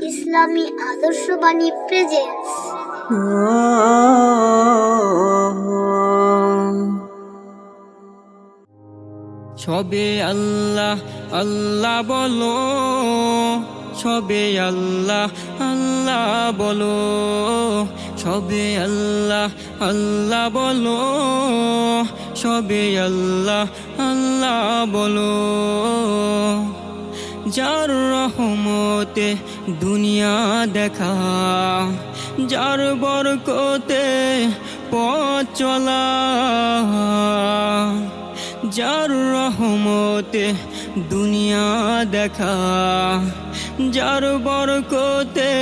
ইসলামী আদর্শবাণী presents. সবে আল্লাহ আল্লাহ বলো, সবে আল্লাহ আল্লাহ বলো, সবে আল্লাহ আল্লাহ বলো, সবে আল্লাহ আল্লাহ বলো। যার রহমতে দুনিয়া দেখা, যার বরকতে পথ চলা, যার রহমতে দুনিয়া দেখা, যার বরকতে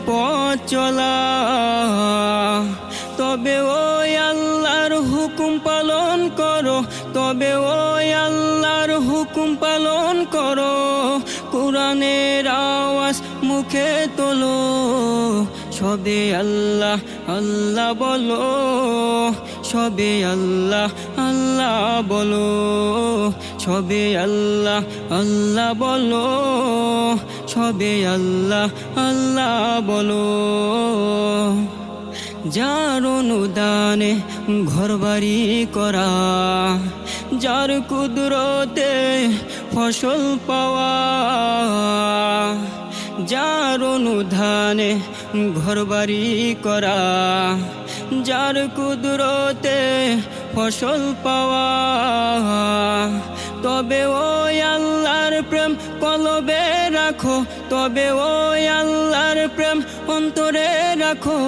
পথ চলা, তবে ওই আল্লাহর হুকুম পালন করো, তবে ওই আল্লাহর হুকুম পালন করো। কোরআনের আওয়াজ মুখে তোলো, সবে আল্লাহ আল্লাহ বলো, সবে আল্লাহ আল্লাহ বলো, সবে আল্লাহ আল্লাহ বলো, সবে আল্লাহ আল্লাহ বলো। যার অনুদানে ঘরবাড়ি করা, যার কুদরতে ফসল পাওয়া, যার অনুদানে ঘরবাড়ি করা, যার কুদরতে ফসল পাওয়া, তবে ওই আল্লাহর প্রেম কলবে রাখো, তবে ওই আল্লাহর প্রেম অন্তরে রাখো।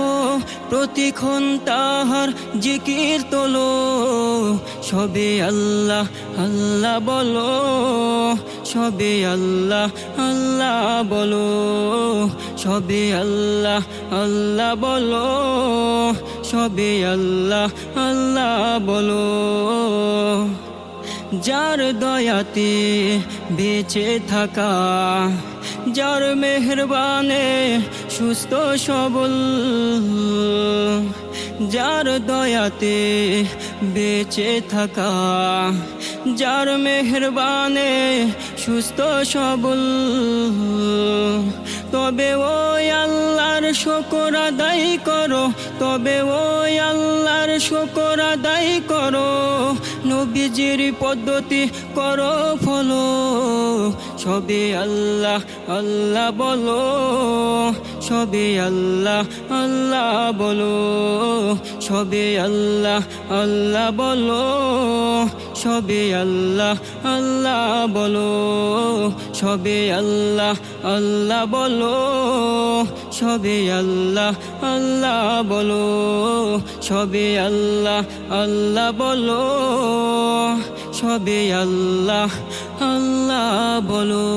প্রতিক্ষণ তাহার জিকির তোলো, সবে আল্লাহ আল্লাহ বলো, সবে আল্লাহ আল্লাহ বলো, সবে আল্লাহ আল্লাহ বলো, সবে আল্লাহ আল্লাহ বলো। যার দয়াতে বেঁচে থাকা, যার মেহেরবানে সুস্থ সবল, যার দয়াতে বেঁচে থাকা, যার মেহেরবানে সুস্থ সবল, তবে ওই আল্লাহর শুকর আদায় করো, তবে ওই আল্লাহর শুকর আদায় করো। নবীজির পদ্ধতি করো ফলো, সবে আল্লাহ আল্লাহ বলো, সবে আল্লাহ আল্লাহ বলো, সবে আল্লাহ আল্লাহ বলো, সবে আল্লাহ আল্লাহ বলো, সবে আল্লাহ আল্লাহ বলো, সবে আল্লাহ আল্লাহ বলো, সবে আল্লাহ আল্লাহ বলো, সবে আল্লাহ আল্লাহ বলো।